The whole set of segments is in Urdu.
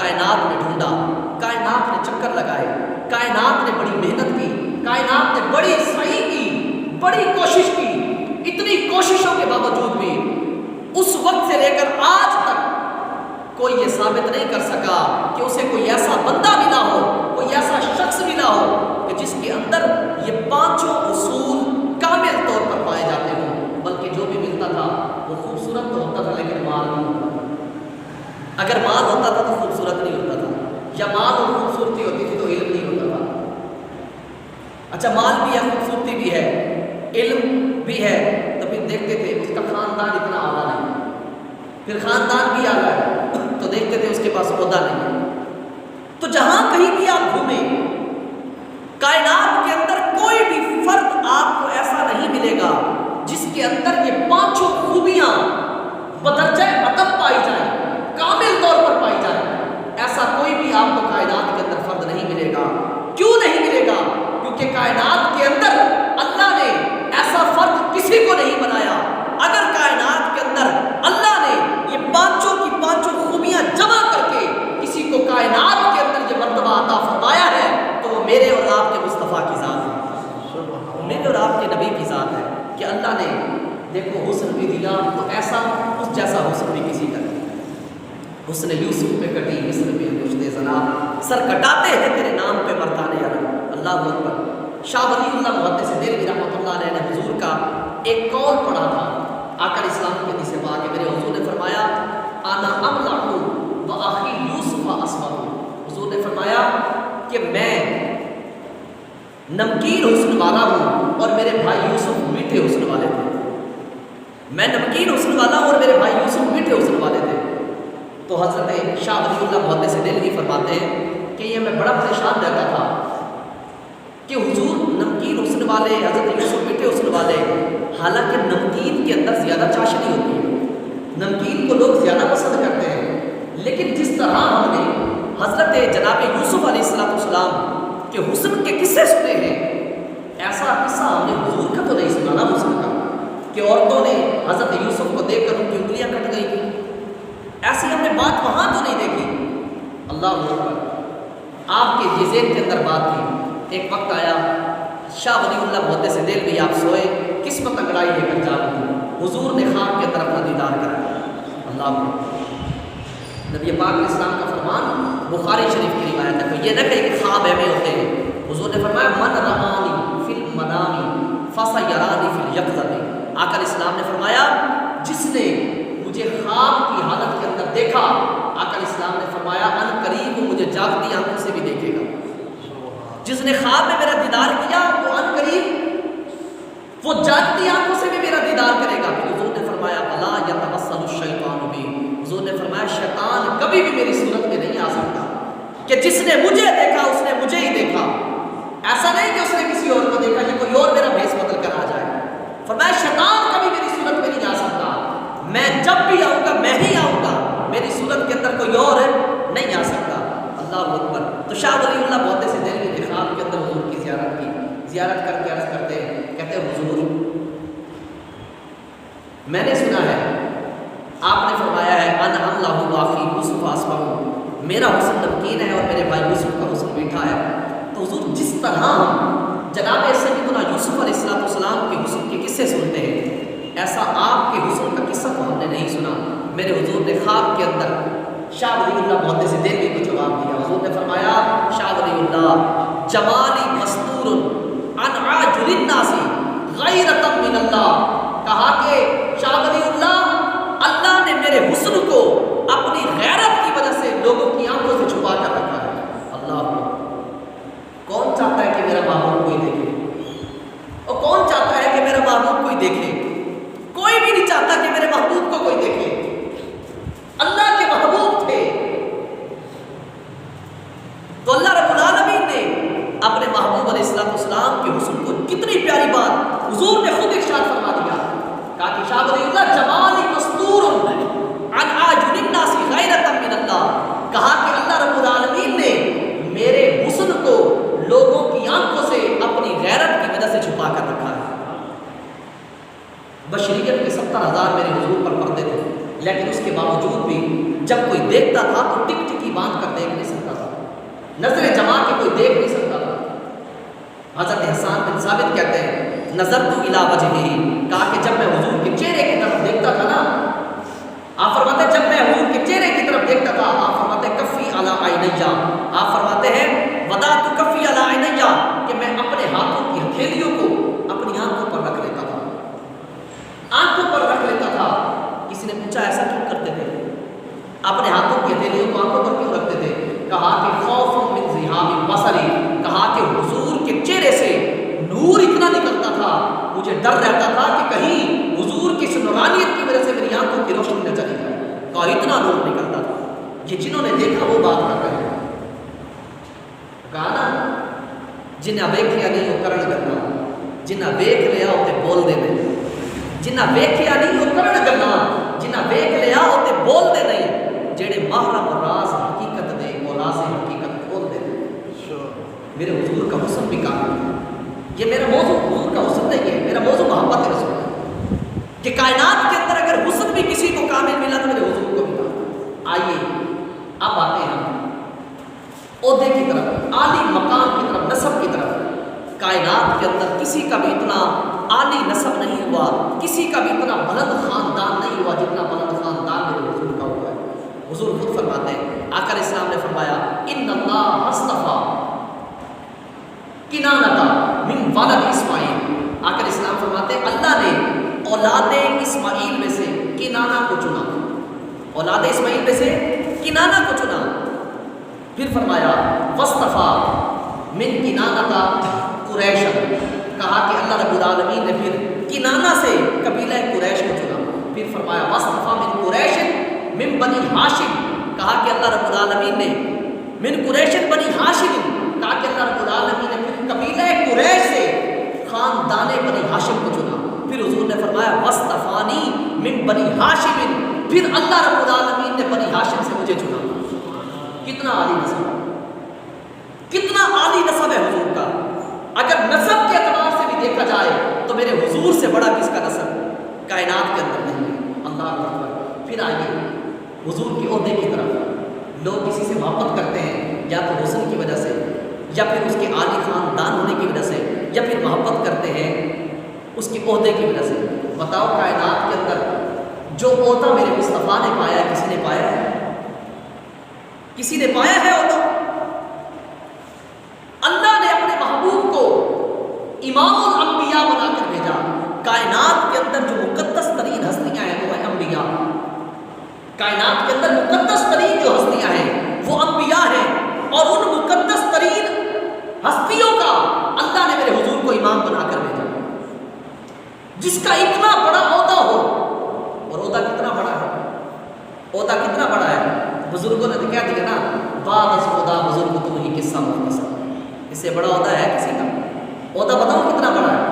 کائنات نے ڈھونڈا، کائنات نے چکر لگائے، کائنات نے بڑی محنت کی، کائنات نے بڑی سعی کی، بڑی کوشش کی، اتنی کوششوں کے باوجود بھی اس وقت سے لے کر آج تک کوئی یہ ثابت نہیں کر سکا کہ اسے کوئی ایسا بندہ ملا ہو، کوئی ایسا شخص ملا ہو کہ جس کے اندر یہ پانچوں اصول کامل طور پر پائے جاتے ہوں، بلکہ جو بھی ملتا تھا وہ خوبصورت تو ہوتا تھا لیکن مال نہیں ہوتا تھا۔ اگر مال ہوتا تھا تو خوبصورت نہیں ہوتا تھا، یا مال اور خوبصورتی ہوتی تھی تو علم نہیں ہوتا تھا۔ اچھا مال بھی ہے، خوبصورتی بھی ہے، علم بھی ہے، تو پھر دیکھتے تھے اس کا خاندان اتنا اعلیٰ نہیں، پھر خاندان بھی اعلیٰ ہے تو دیکھتے تھے اس کے پاس عہدہ نہیں ہے۔ تو جہاں کہیں بھی آپ گھومیں کائنات کے اندر کوئی بھی فرد آپ کو ایسا نہیں ملے گا جس کے اندر یہ پانچوں خوبیاں بدرجہ ادب پائی جائیں، کامل طور پر پائی جائیں، ایسا کوئی بھی آپ کو کائنات کے اندر فرد نہیں ملے گا۔ کیوں نہیں ملے گا؟ کیونکہ کائنات کے اندر اللہ نے ایسا فرد کسی کو نہیں بنایا۔ اگر کائنات کے اندر اللہ نے یہ پانچوں کی پانچوں خوبیاں جمع کر کے کسی کو کائنات کے اندر یہ مرتبہ عطا فرمایا ہے تو وہ میرے اور آپ کے مصطفیٰ کی ذات ہے، میرے اور آپ کے نبی کی ذات ہے کہ اللہ نے دیکھو حسن بھی دیا تو ایسا اس جیسا حسن بھی کسی کا نہیں۔ حسن یوسف پہ کٹی مصر میں رشتے زنا، سر کٹاتے ہیں تیرے نام پہ مرتانے عرب۔ اللہ اکبر۔ شاہ ولی اللہ محدث دہلوی رحمۃ اللہ علیہ نے حضور کا ایک قول پڑھا تھا، آقا اسلام کے حدیث پاک کہ میرے حضور نے فرمایا انا املح و اخی یوسف اسمر۔ حضور نے فرمایا کہ میں نمکین حسن والا ہوں اور میرے بھائی یوسف میٹھے حسن والے تھے۔ میں نمکین حسن والا ہوں اور میرے بھائی یوسف میٹھے حسن والے تھے۔ تو حضرت شاہ ولی اللہ محدث دہلوی فرماتے ہیں کہ یہ میں بڑا پریشان رہتا تھا کہ حضور نمکین حسن والے، حضرت یوسف میٹھے حسن والے، حالانکہ نمکین کے اندر زیادہ چاشنی ہوتی ہے، نمکین کو لوگ زیادہ پسند کرتے ہیں، لیکن جس طرح ہم نے حضرت جناب یوسف علیہ السلام کے حسن کے قصے سنے ہیں، ایسا قصہ ہم نے حضور کا تو نہیں سنا نا حسن کا کہ عورتوں نے حضرت یوسف کو دیکھ کر ان کی انگلیاں کٹ گئی تھیں، ایسی ہم نے بات وہاں تو نہیں دیکھی۔ اللہ اکبر۔ آپ کے یہ ذہن کے اندر بات تھی، ایک وقت آیا شاہ ولی اللہ محدث دہلوی آپ سوئے، قسمت انگڑائی لے کر جاگی، حضور نے خواب کے اندر اپنا دیدار کرا۔ اللہ اکبر۔ نبی پاک علیہ السلام کا فرمان بخاری شریف کی روایت ہے، تو یہ نہ کہ خواب میں ہوتے ہیں۔ حضور نے فرمایا من رآنی فی المنام فسیرانی فی الیقظۃ۔ آقا علیہ السلام نے فرمایا جس نے مجھے خواب کی حالت کے اندر دیکھا، آقا علیہ السلام نے فرمایا ان قریب وہ مجھے جاگتی آنکھوں سے بھی دیکھے گا۔ جس نے خواب میں میرا دیدار کیا وہ ان قریب وہ جاگتی آنکھوں سے بھی میرا دیدار کرے گا۔ حضور نے فرمایا بلا یتمثل الشیطان بی۔ حضور نے فرمایا شیطان کبھی بھی میری صورت میں نہیں آ سکتا کہ جس نے مجھے دیکھا اس نے مجھے ہی دیکھا، ایسا نہیں کہ اس نے کسی اور کو دیکھا کہ کوئی اور میرا بھیس بدل کر آ جائے۔ فرمایا شیطان کبھی میری صورت میں نہیں آ سکتا، میں جب بھی آؤں گا میں ہی آؤں گا، میری صورت کے اندر کوئی اور نہیں آ سکتا۔ اللہ اکبر۔ تو شاہ ولی اللہ محدث دہلوی کے خواب کے اندر حضور کی زیارت کی، زیارت کر کے عرض کرتے ہیں، کہتے ہیں حضور میں نے سنا ہے آپ نے فرمایا ہے ان املح و اخی یوسف اسمر، میرا حسن نمکین ہے اور میرے بھائی یوسف کا حسن میٹھا ہے۔ تو حضور جس طرح جناب سیدنا یوسف علیہ السلام کے حسن کے قصے سنتے ہیں، ایسا آپ کے حسن کا قصہ تو ہم نے نہیں سنا۔ میرے حضور نے خواب کے اندر شاہ ولی اللہ محدث دہلوی کو جواب دیا۔ حضور نے فرمایا شاہ ولی اللہ جمالی مستور عن عاجل الناس غیرۃ من اللہ، کہا کہ شاہ ولی اللہ نے میرے حسن کو اپنی غیرت کی وجہ سے لوگوں کی آنکھوں سے چھپا کر رکھا ہے۔ اللہ کون چاہتا ہے کہ میرا محبوب کوئی دیکھے؟ اور کون چاہتا ہے کہ میرا محبوب کوئی دیکھے؟ کوئی بھی نہیں چاہتا کہ میرے محبوب کو کوئی دیکھے۔ اللہ کے محبوب تھے تو اللہ رب العالمین نے اپنے محبوب علیہ السلام کے حسن کو، کتنی پیاری بات حضور نے خود ارشاد فرما دیا، کہا کہ شاہ ولی اللہ جمالی مستور عن عاجل الناس غیرۃ من اللہ، کہا کہ اللہ رب العالمین نے میرے حسن کو لوگوں کی آنکھوں سے اپنی غیرت کی وجہ سے چھپا کر رکھا ہے۔ بشریت کے 70,000 میرے حضور پر پردے تھے، لیکن اس کے باوجود بھی جب کوئی دیکھتا تھا تو ٹک ٹکی آنکھیں باندھ کر دیکھ نہیں سکتا تھا، نظریں جما کے کوئی دیکھ نہیں سکتا تھا۔ حضرت حسان بن ثابت کہتے ہیں نظرت الی وجہہ، کہا کہ جب میں حضور کے چہرے کی طرف دیکھتا تھا نا، آپ فرماتے ہیں جب میں حضور کے چہرے کی طرف دیکھتا تھا، آپ فرماتے ہیں کفی علی عینیہ، آپ فرماتے ہیں وضعت کفی علی عینیہ، کہ میں اپنے ہاتھوں کی ہتھیلیوں کو اپنی آنکھوں پر رکھ لیتا تھا، آنکھوں پر رکھ لیتا تھا۔ کسی نے پوچھا ایسا کیوں کرتے تھے، اپنے ہاتھوں کی ہتھیلیوں کو آنکھوں پر کیوں رکھتے تھے؟ کہا کہ خوف من ذہاب بصری، کہا کہ حضور کے چہرے سے نور اتنا نکلتا تھا، مجھے ڈر رہتا تھا کہ کہیں حضور کی اس نورانیت کی وجہ سے میری آنکھوں کی روشنی نہ چلی جائے، کہا اتنا نور نکلتا تھا۔ یہ جنہوں نے دیکھا وہ بات کر رہے ہیں، کہا نا جنہیں ویکھیا نہیں وہ کرن گلا، جنہیں ویکھ لیا وہ تے بول دے نہیں، جنہیں ویکھیا نہیں وہ کرن گلا، جنہیں ویکھ لیا وہ تے بول دے نہیں، جڑے محرم راز حقیقت دے وہ راز حقیقت کھول دے۔ میرے حضور کا حسن بھی کامل ہے، یہ میرا موضوع حضور کا حسن نہیں ہے، میرا موضوع محبت رسول ہے، کہ کائنات کے اندر اگر حسن بھی کسی کو کامل ملا تو میرے حضور کو ملا۔ آئیے اب آتے ہیں عہدے کی طرف، عالی مقام کی طرف، نسب کی طرف۔ کائنات کے اندر کسی کا بھی اتنا عالی نسب نہیں ہوا، کسی کا بھی اتنا بلند خاندان نہیں ہوا جتنا بلند خاندان میرے حضور کا ہوا ہے۔ حضور خود فرماتے ہیں، آقا علیہ السلام نے فرمایا ان اللہ اصطفیٰ کنانہ من ولد اسماعیل، آقا علیہ السلام فرماتے ہیں اللہ نے اولاد اسماعیل میں سے کنانہ کو چنا، اولاد اسماعیل میں سے کنانہ کو چنا۔ پھر فرمایا وصطفیٰ من کنانہ قریش، کہا کہ اللہ رب العالمین نے پھر کنانہ سے قبیلہ قریش کو چنا۔ پھر فرمایا وصطفیٰ من قریش من بنی ہاشم، کہا کہ اللہ رب العالمین نے من قریش بنی ہاشم، کہا کہ اللہ رب العالمین نے پھر قبیلہ قریش سے خاندان بنی ہاشم کو چنا۔ پھر حضور نے فرمایا وصطفانی من بنی ہاشم، پھر اللہ رب العالمین نے بنی ہاشم سے مجھے چنا۔ کتنا عالی نسب، کتنا عالی نسب ہے حضور کا۔ اگر نسب کے اعتبار سے بھی دیکھا جائے تو میرے حضور سے بڑا کس کا نسب کائنات کے اندر نہیں ہے۔ اللہ اکبر۔ پھر آئیے حضور کے عہدے کی طرف، لوگ کسی سے محبت کرتے ہیں یا تو حسن کی وجہ سے، یا پھر اس کے عالی خاندان ہونے کی وجہ سے، یا پھر محبت کرتے ہیں اس کے عہدے کی وجہ سے۔ بتاؤ کائنات کے اندر جو عہدہ میرے مصطفیٰ نے پایا ہے کسی نے پایا ہے؟ کسی نے پایا ہے عہدہ؟ اللہ نے اپنے محبوب کو امام الانبیاء بنا کر بھیجا۔ کائنات کے اندر جو مقدس ترین ہستیاں ہیں وہ ہیں انبیاء، کائنات کے اندر مقدس ترین جو ہستیاں ہیں وہ انبیاء ہیں، اور ان مقدس ترین ہستیوں کا اللہ نے میرے حضور کو امام بنا کر بھیجا، جس کا اتنا بڑا عہدہ ہو۔ اور عہدہ کتنا بڑا ہے، عہدہ کتنا بڑا ہے؟ بزرگوں نے تو کہہ دیا نا بعد از خدا بزرگ تم ہی قصہ مختصر، اس سے بڑا عہدہ ہے کسی کا؟ عہدہ بتاؤ کتنا بڑا ہے،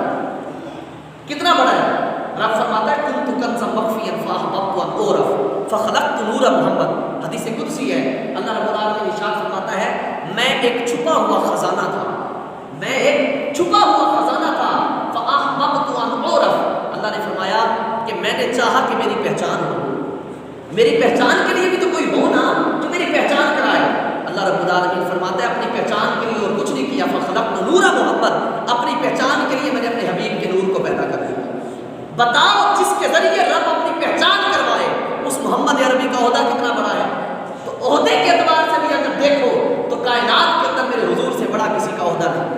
کتنا بڑا ہے؟ رب فرماتا ہے کنت کنزا مخفیا فاحببت ان اعرف فخلقت نور محمد، حدیث قدسی ہے۔ اللہ رب العالمین ارشاد فرماتا ہے میں ایک چھپا ہوا خزانہ تھا، میں ایک چھپا ہوا خزانہ تھا، فاحببت ان اعرف، اللہ نے فرمایا کہ میں نے چاہا کہ میری پہچان ہو، میری پہچان کے لیے بھی تو کوئی ہو نا جو میری پہچان کرائے۔ اللہ رب العالمین فرماتا ہے اپنی پہچان کے لیے اور کچھ نہیں کیا، فخلقت نور محمد، اپنی پہچان کے لیے میں نے اپنے حبیب کے نور کو پیدا کر دیا۔ بتاؤ جس کے ذریعے رب اپنی پہچان کروائے اس محمد عربی کا عہدہ کتنا بڑا ہے۔ تو عہدے کے اعتبار سے بھی اگر دیکھو تو کائنات کے اندر میرے حضور سے بڑا کسی کا عہدہ نہیں۔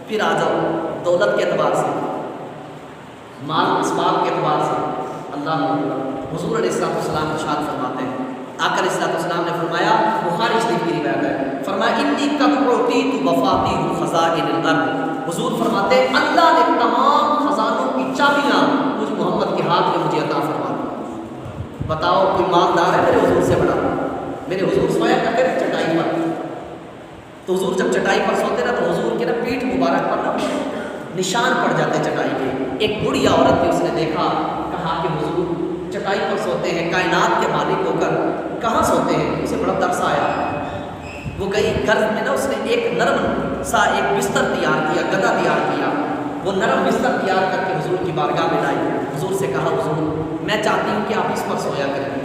پھر آ جاؤ دولت کے اعتبار سے، مال اسباب کے اعتبار سے، اللہ حضور علیہ السلام ارشاد فرماتے ہیں، آقا علیہ السلام نے فرمایا، بخاری شریف کی روایت ہے، فرمایا انی قد اعطیت مفاتیح خزائن الارض، حضور فرماتے ہیں اللہ نے تمام خزانوں کی چابیاں مجھ محمد کے ہاتھ میں مجھے عطا فرما دی۔ بتاؤ کوئی مالدار ہے میرے حضور سے بڑا؟ میرے حضور سویا کرتے تھے چٹائی پر، تو حضور جب چٹائی پر سوتے نا تو حضور کے نا پیٹھ مبارک پر نا نشان پڑ جاتے چٹائی کے۔ ایک بوڑھی عورت تھی، اس نے دیکھا، کہا کہ حضور چٹائی پر سوتے ہیں، کائنات کے مالک ہو کر کہاں سوتے ہیں؟ اسے بڑا ترس آیا، وہ گئی گھر میں نا، اس نے ایک نرم سا ایک بستر تیار کیا، گدا تیار کیا، وہ نرم بستر تیار کر کے حضور کی بارگاہ میں لائی، حضور سے کہا حضور میں چاہتی ہوں کہ آپ اس پر سویا کریں۔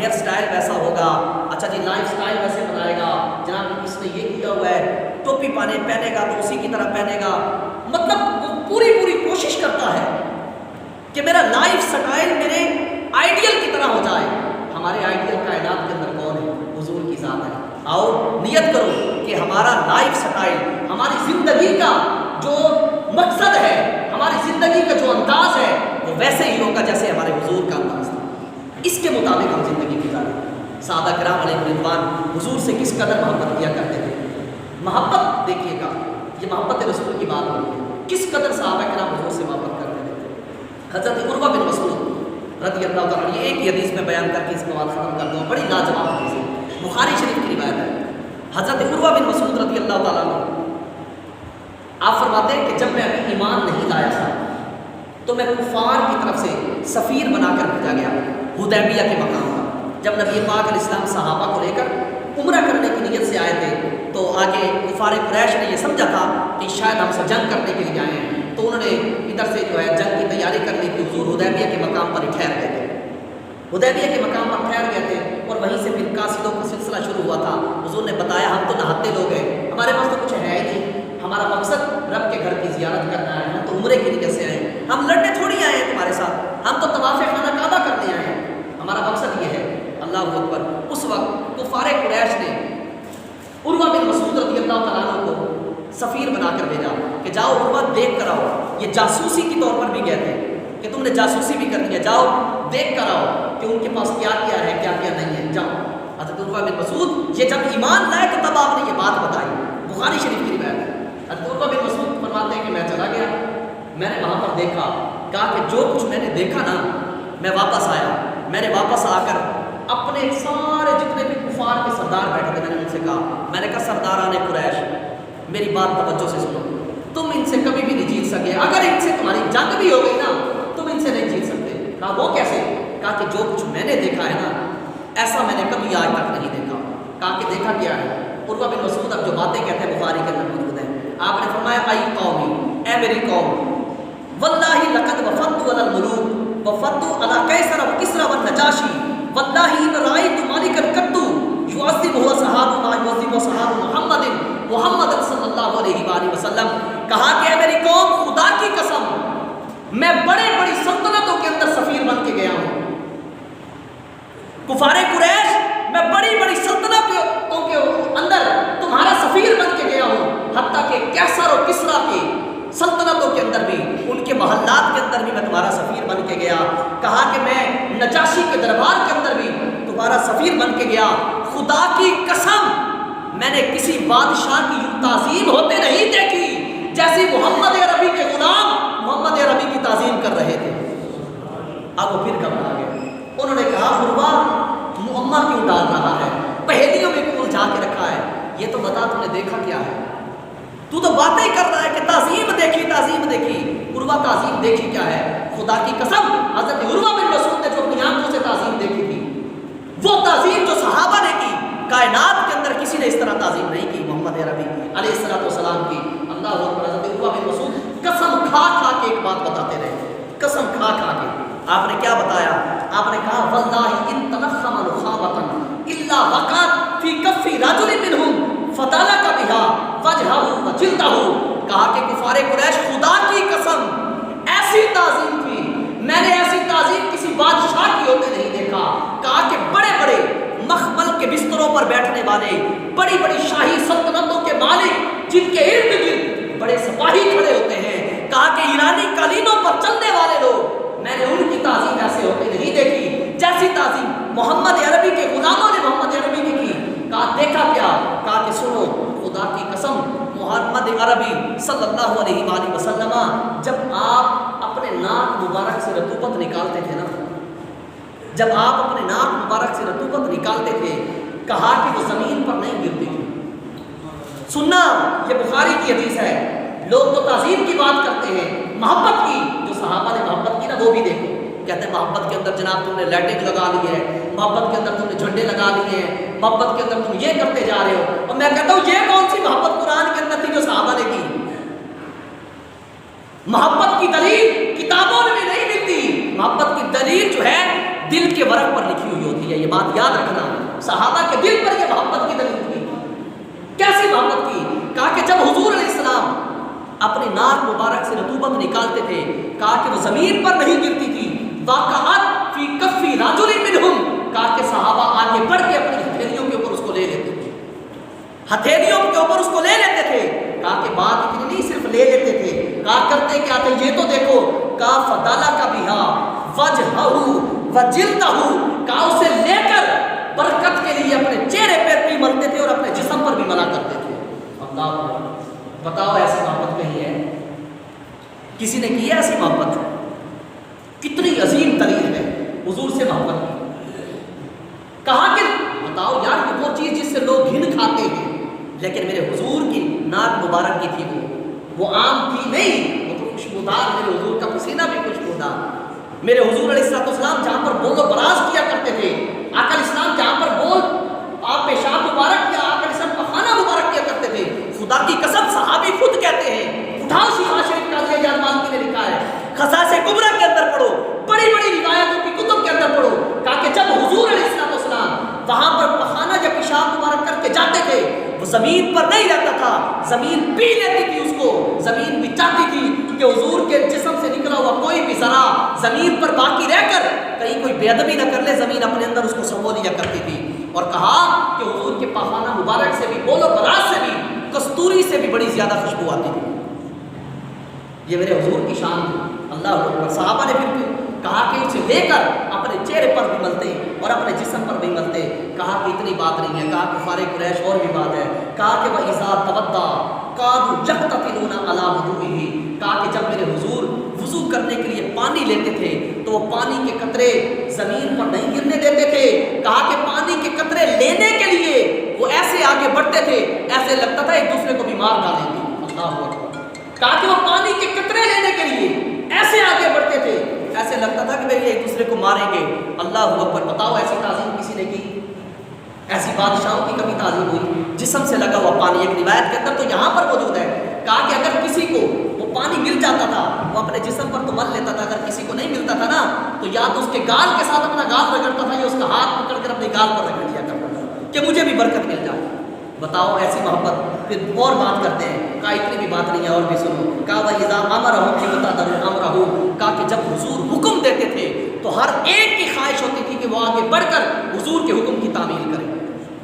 ہیئر سٹائل ویسا ہوگا، اچھا جی لائف سٹائل ویسے بنائے گا، جناب اس نے یہ کیا ہوا ہے، ٹوپی پہنے گا تو اسی کی طرح پہنے گا. مطلب وہ پوری کوشش کرتا ہے کہ میرا لائف سٹائل میرے آئیڈیل کی طرح ہو جائے. ہمارے آئیڈیل کائنات کے اندر کون ہے؟ حضور کی ذات ہے. آؤ نیت کرو کہ ہمارا لائف سٹائل، ہماری زندگی کا جو مقصد ہے، ہماری زندگی کا جو انداز ہے وہ ویسے ہی ہوگا جیسے ہمارے حضور کا انداز تھا. اس کے مطابق ہم زندگی گزاریں. صحابہ کرام علیہ رضوان حضور سے کس قدر محبت کیا کرتے تھے. محبت دیکھیے گا، یہ محبت رسول کی بات ہوئی ہے. کس قدر صحابہ کرام حضور سے محبت کرتے تھے. حضرت عروہ بن مسعود رضی اللہ تعالیٰ عنہ، یہ ایک حدیث میں بیان کر کے اس کو بات ختم کر دوں. بڑی لاجواب حدیث ہے، بخاری شریف کی روایت ہے. حضرت عروہ بن مسعود رضی اللہ تعالیٰ عنہ آپ فرماتے ہیں کہ جب میں ابھی ایمان نہیں لایا تھا تو میں کفار کی طرف سے سفیر بنا کر بھیجا گیا حدیبیہ کے مقام پر. جب نبی پاک علیہ السلام صحابہ کو لے کر عمرہ کرنے کی نیت سے آئے تھے تو آگے کفار قریش نے یہ سمجھا تھا کہ شاید ہم سے جنگ کرنے کے لیے آئے ہیں، تو انہوں نے ادھر سے جو ہے جنگ کی تیاری کر لی تھی. حضور حدیبیہ کے مقام پر ٹھہر گئے تھے، حدیبیہ کے مقام پر ٹھہر گئے تھے اور وہیں سے پھر قاصدوں کا سلسلہ شروع ہوا تھا. حضور نے بتایا ہم تو نہاتے لوگ ہیں، ہمارے پاس تو کچھ ہے ہی نہیں، ہمارا مقصد رب کے گھر کی زیارت کرنا ہے، ہم تو عمرے کی نیت سے آئے ہیں، ہم لڑنے تھوڑی آئے ہیں تمہارے ساتھ، ہم تو طواف خانہ کعبہ کرنے آئے ہیں، ہمارا مقصد یہ ہے. اللہ اکبر. اس وقت کفار قریش نے عروہ بن مسعود رضی اللہ تعالیٰ عنہ کو سفیر بنا کر بھیجا کہ جاؤ عروہ دیکھ کر آؤ. یہ جاسوسی کے طور پر بھی گئے تھے کہ تم نے جاسوسی بھی کرنی ہے، جاؤ دیکھ کر آؤ کہ ان کے پاس کیا کیا ہے کیا کیا نہیں ہے، جاؤ. حضرت عروہ بن مسعود یہ جب ایمان لائے تو تب آپ نے یہ بات بتائی. بخاری شریف کی روایت ہے. حضرت عروہ بن مسعود فرماتے ہیں کہ میں چلا گیا، میں نے وہاں پر دیکھا، کہا کہ جو کچھ میں نے دیکھا نا میں واپس آیا. میں نے واپس آ کر اپنے سارے جتنے بھی کفار کے سردار بیٹھے تھے میں نے ان سے کہا، میں نے کہا سرداران قریش میری بات توجہ سے سنو، تم ان سے کبھی بھی نہیں جیت سکے، اگر ان سے تمہاری جنگ بھی ہو گئی نا تم ان سے نہیں جیت سکتے. کہا وہ کیسے؟ کہا کہ جو کچھ میں نے دیکھا ہے نا ایسا میں نے کبھی آج تک نہیں دیکھا. کہا کہ دیکھا کیا ہے؟ عروہ بن مسعود اب جو باتیں کہتے ہیں بخاری کے اندر موجود ہیں. آپ نے فرمایا ای قومی، اے میری قوم، واللہ لقد وفدت علی الملوک وفدت علی قیصر وکسری والنجاشی واللہ ان رأیت مالکا قط یعظمہ اصحاب ما یعظم اصحاب محمد صلی اللہ علیہ وآلہ وسلم. کہا کہ اے میری قوم خدا کی قسم میں بڑی سلطنتوں کے اندر سفیر بن کے گیا ہوں. کفار قریش میں بڑی سلطنتوں کے اندر تمہارا سفیر بن کے گیا ہوں، حتیٰ کہ کیسر اور کسریٰ کی سلطنتوں کے اندر بھی، ان کے محلات کے اندر بھی میں تمہارا سفیر بن کے گیا. کہا کہ میں نجاشی کے دربار کے اندر بھی تمہارا سفیر بن کے گیا. خدا کی قسم میں نے کسی بادشاہ کی یوں تعظیم ہوتے نہیں دیکھی جیسی محمد عربی کے غلام محمد عربی کی تعظیم کر رہے تھے. اب وہ پھر گھبرا گئے. انہوں نے کہا عروہ معمہ کیوں ڈال رہا ہے، پہیلیوں میں کیوں الجھا کے رکھا ہے، یہ تو بتا تم نے دیکھا کیا ہے. تو باتیں کر رہا ہے کہ تعظیم دیکھی. عروہ تعظیم دیکھی کیا ہے؟ خدا کی قسم حضرت عروہ بن مسعود نے جو اپنی آنکھوں سے تعظیم دیکھی تھی وہ تعظیم جو صحابہ نے کی، کائنات کے اندر کسی نے اس طرح تعظیم نہیں کی محمد عربی علیہ السلام کی. اللہ اکبر. حضرت عروہ بن مسعود قسم کھا کے ایک بات بتاتے رہے، قسم کھا کے. آپ نے کیا بتایا؟ آپ نے کہا واللہ ان تنخم نخامۃ الا وقعت فی کف رجل منهم فدلک بها وجهه وجلده. کہا کہ کفار قریش خدا کی قسم ایسی تعظیم کی، میں نے ایسی تعظیم کسی بادشاہ کی ہوتے نہیں دیکھا. کہا کہ بڑے مخمل کے بستروں پر بیٹھنے والے، بڑی شاہی سلطنتوں کے مالک جن کے ارد گرد بڑے سپاہی کھڑے ہوتے ہیں، کہا کہ ایرانی قالینوں پر چلنے والے لوگ، میں نے ان کی تعظیم ایسے ہوتے نہیں دیکھی جیسی تعظیم محمد عربی کے غلاموں نے محمد عربی کی کی. کہا دیکھا کیا؟ کہا کہ سنو خدا کی قسم محمد عربی صلی اللہ علیہ وآلہ وسلم جب آپ اپنے ناک مبارک سے رطوبت نکالتے تھے نا، جب آپ اپنے ناک مبارک سے رطوبت نکالتے تھے، کہا کہ وہ زمین پر نہیں گرتی تھی. سننا یہ بخاری کی حدیث ہے. لوگ تو تعظیم کی بات کرتے ہیں، محبت کی جو صحابہ نے محبت کی نا وہ بھی دیکھو. کہتے ہیں محبت کے اندر جناب تم نے لائٹنگ لگا لی ہے، محبت کے اندر تم نے جھنڈے لگا لیے ہیں، محبت کے اندر تم یہ کرتے جا رہے ہو. اور میں کہتا ہوں یہ کون سی محبت قرآن کے اندر تھی جو صحابہ نے کی؟ محبت کی دلیل کتابوں میں نہیں ملتی. محبت کی دلیل جو ہے دل کے ورق پر لکھی ہوئی ہوتی ہے. ہے, یہ بات یاد رکھنا. صحابہ کے دل پر یہ محبت کی دلیل تھی. کیسی محبت کی؟ کہا کہ جب حضور علیہ السلام اپنی ناک مبارک سے رطوبت نکالتے تھے, کہا کہ وہ زمین پر نہیں گرتی تھی. واقعات فی کفی رجل منہم, کہا کہ صحابہ آگے بڑھ کے اپنی ہتھیلیوں کے اوپر اس کو لے لیتے تھے, ہتھیلیوں کے اوپر اس کو لے لیتے تھے. کہا کہ بات اتنی نہیں صرف لے لیتے تھے, کہا کرتے کیا تھے یہ تو دیکھو. کہا فدالا کا بہا وجہہ وجلدہ, کہا اسے لے کر برکت کے لیے اپنے چہرے پر بھی ملتے تھے اور اپنے جسم پر بھی ملا کرتے تھے. اللہ, بتاؤ ایسی محبت کہیں ہے؟ کسی نے کی ہے ایسی محبت؟ کتنی عظیم دلیل ہے حضور سے محبت کی. کہا کہ بتاؤ یار, کہ وہ چیز جس سے لوگ گھن کھاتے ہیں, لیکن میرے حضور کی ناک مبارک کی تھی, وہ عام تھی نہیں, وہ تو خوشبودار, میرے حضور کا پسینہ بھی خوشبودار. میرے حضور علیہ السلام جہاں پر بول و براز کیا کرتے تھے, آقا الاسلام جہاں پر بول آپ پیشاب مبارک یا آقا الاسلام پخانہ مبارک کیا کرتے تھے, خدا کی قسم صحابی خود کہتے ہیں, اٹھاؤ شفا شریف کا یہ جان مالکی نے لکھا ہے, خصائص کبریٰ کے اندر پڑھو, بڑی بڑی روایتوں کی کتب کے اندر پڑھو. کہا کہ جب حضور علیہ السلام وہاں پر پخانہ یا پیشاب مبارک کر کے جاتے تھے, وہ زمین پر نہیں رہتا تھا, زمین پی لیتی تھی اس کو. زمین بھی چاہتی تھی کہ حضور کے جسم سے نکلا ہوا کوئی بھی ذرا زمین پر باقی رہ کر کہیں کوئی بے ادبی نہ کر لے, زمین اپنے اندر اس کو سمو لیا کرتی تھی. اور کہا کہ حضور کے پخانہ مبارک سے بھی, بول و براز سے بھی, کستوری سے بھی بڑی زیادہ خوشبو آتی تھی. یہ میرے حضور کی شان تھی. اللہ اکبر. صحابہ نے پھر کہا کہ اسے لے کر اپنے چہرے پر بھی ملتے اور اپنے جسم پر بھی ملتے. کہا کہ اتنی بات نہیں ہے, کہا کہ فارغ قریش اور بھی بات ہے. کہا کہ وَإِذَا تَوَضَّأَ كَادُوا يَقْتَتِلُونَ عَلَىٰ وُضُوئِهِ, کہا کہ جب میرے حضور وضو کرنے کے لیے پانی لیتے تھے تو وہ پانی کے قطرے زمین پر نہیں گرنے دیتے تھے. کہا کہ پانی کے قطرے لینے کے لیے وہ ایسے آگے بڑھتے تھے, ایسے لگتا تھا ایک دوسرے کو بھی مار ڈالیں گے. اللہ اکبر. کہا کہ وہ پانی کے قطرے لینے کے لیے ایسے آگے بڑھتے تھے, ایسے لگتا تھا کہ بھئی ایک دوسرے کو ماریں گے. اللہ اکبر. بتاؤ ایسی تعظیم کسی نے کی؟ ایسی بادشاہوں کی کبھی تعظیم ہوئی؟ جسم سے لگا ہوا پانی, ایک روایت کے اندر تو یہاں پر موجود ہے, کہا کہ اگر کسی کو وہ پانی مل جاتا تھا وہ اپنے جسم پر تو مل لیتا تھا, اگر کسی کو نہیں ملتا تھا نا تو یا تو اس کے گال کے ساتھ اپنا گال رگڑتا تھا یا اس کا ہاتھ پکڑ کر اپنے گال پر رگڑ دیا کرتا تھا کہ مجھے بھی برکت مل جائے. بتاؤ ایسی محبت. پھر اور بات کرتے ہیں, کہا اتنی بھی بات نہیں ہے اور بھی سنو. کہا وَإِذَا أَمَرَهُمْ لِيُطَاعُوا أَمْرَهُ, کہا کہ جب حضور حکم دیتے تھے تو ہر ایک کی خواہش ہوتی تھی کہ وہ آگے بڑھ کر حضور کے حکم کی تعمیل کرے.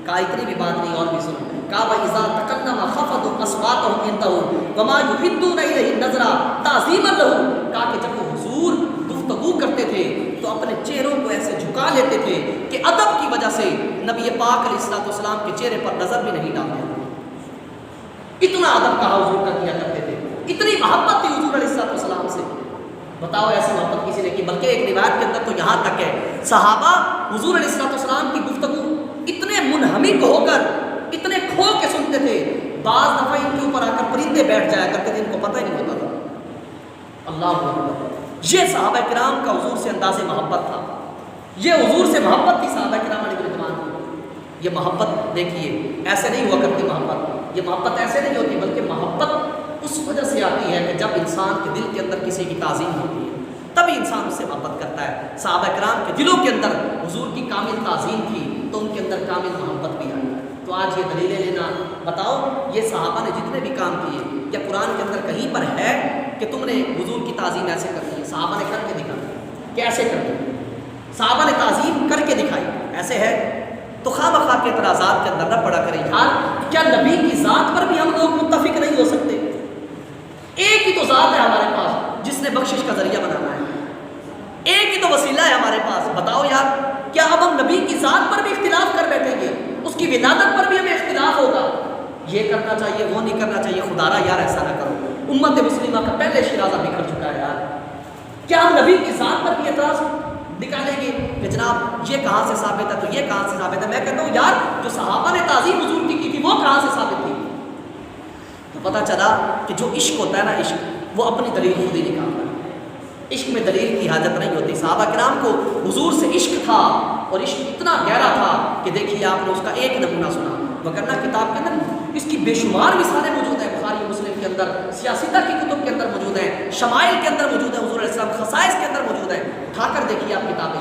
کہا اتنی بھی بات نہیں اور بھی سنو. کہا وَإِذَا تَكَلَّمَ خَفَضُوا أَصْوَاتَهُمْ عِندَهُ وَمَا يُحِدُّونَ إِلَيْهِ النَّظْرَ تَعْظِيمًا لَهُ, کہا کہ جب وہ حضور گفتگو کرتے تھے تو اپنے چہروں کو ایسے جھکا لیتے تھے کہ ادب کی وجہ سے نبی پاک علیہ السلام کے چہرے پر نظر بھی نہیں ڈالتے تھے. اتنا ادب کہا حضور کا کیا کرتے تھے, اتنی محبت تھی حضور علیہ السلام سے. بتاؤ ایسی محبت کسی نے کی؟ بلکہ ایک روایت کے اندر تو یہاں تک ہے صحابہ حضور علیہ السلام کی گفتگو اتنے منہمک ہو کر اتنے کھو کے سنتے تھے, بعض دفعہ ان کے اوپر آ کر پرندے بیٹھ جایا کرتے تھے, ان کو پتہ ہی نہیں ہوتا تھا. اللہ اکبر. یہ صحابہ کرام کا حضور سے انداز محبت تھا, یہ حضور سے محبت تھی صحابہ کرام علیہ رضوان کی. یہ محبت دیکھیے ایسے نہیں ہوا کرتی محبت, یہ محبت ایسے نہیں ہوتی, بلکہ محبت اس وجہ سے آتی ہے کہ جب انسان کے دل کے اندر کسی کی تعظیم ہوتی ہے تبھی انسان اس سے محبت کرتا ہے. صحابہ کرام کے دلوں کے اندر حضور کی کامل تعظیم تھی تو ان کے اندر کامل محبت بھی آئی. تو آج یہ دلیلیں لینا, بتاؤ یہ صحابہ نے جتنے بھی کام کیے, یا قرآن کے اندر کہیں پر ہے کہ تم نے حضور کی تعظیم ایسے کرنی ہے؟ صحابہ نے کر کے دکھائی. کیسے کرتے ہیں صحابہ نے تعظیم کر کے دکھائی؟ ایسے ہے تو خواہ بخواہ کے اعتراضات کے اندر نہ پڑا کریں. یار کیا نبی کی ذات پر بھی ہم لوگ متفق نہیں ہو سکتے؟ ایک ہی تو ذات ہے ہمارے پاس جس نے بخشش کا ذریعہ بنانا ہے, ایک ہی تو وسیلہ ہے ہمارے پاس. بتاؤ یار کیا اب ہم نبی کی ذات پر بھی اختلاف کر بیٹھیں گے؟ اس کی ولادت پر بھی ہمیں اختلاف ہوگا, یہ کرنا چاہیے وہ نہیں کرنا چاہیے. خدا را یار ایسا نہ کرو, امت مسلمہ کا پہلے شرازہ بکھر چکا ہے یار. کیا ہم نبی کی ذات پر بھی اعتراض نکالیں گے کہ جناب یہ کہاں سے ثابت ہے تو یہ کہاں سے ثابت ہے؟ میں کہتا ہوں یار جو صحابہ نے تعظیم حضور کی تھی وہ کہاں سے ثابت تھی؟ تو پتہ چلا کہ جو عشق ہوتا ہے نا, عشق وہ اپنی دلیل خود ہی نکالتا ہے. عشق میں دلیل کی حاجت نہیں ہوتی. صحابہ کرام کو حضور سے عشق تھا اور عشق اتنا گہرا تھا کہ دیکھیے آپ نے اس کا ایک نمونہ سنا, وگرنہ کتاب کے اندر اس کی بے شمار مثالیں موجود ہیں. بخاری مسلم کے اندر, سیاستہ کی کتب کے اندر موجود ہیں, شمائل کے اندر موجود ہیں, حضور علیہ السلام خصائص کے اندر موجود ہیں. اٹھا کر دیکھیے آپ کتابیں.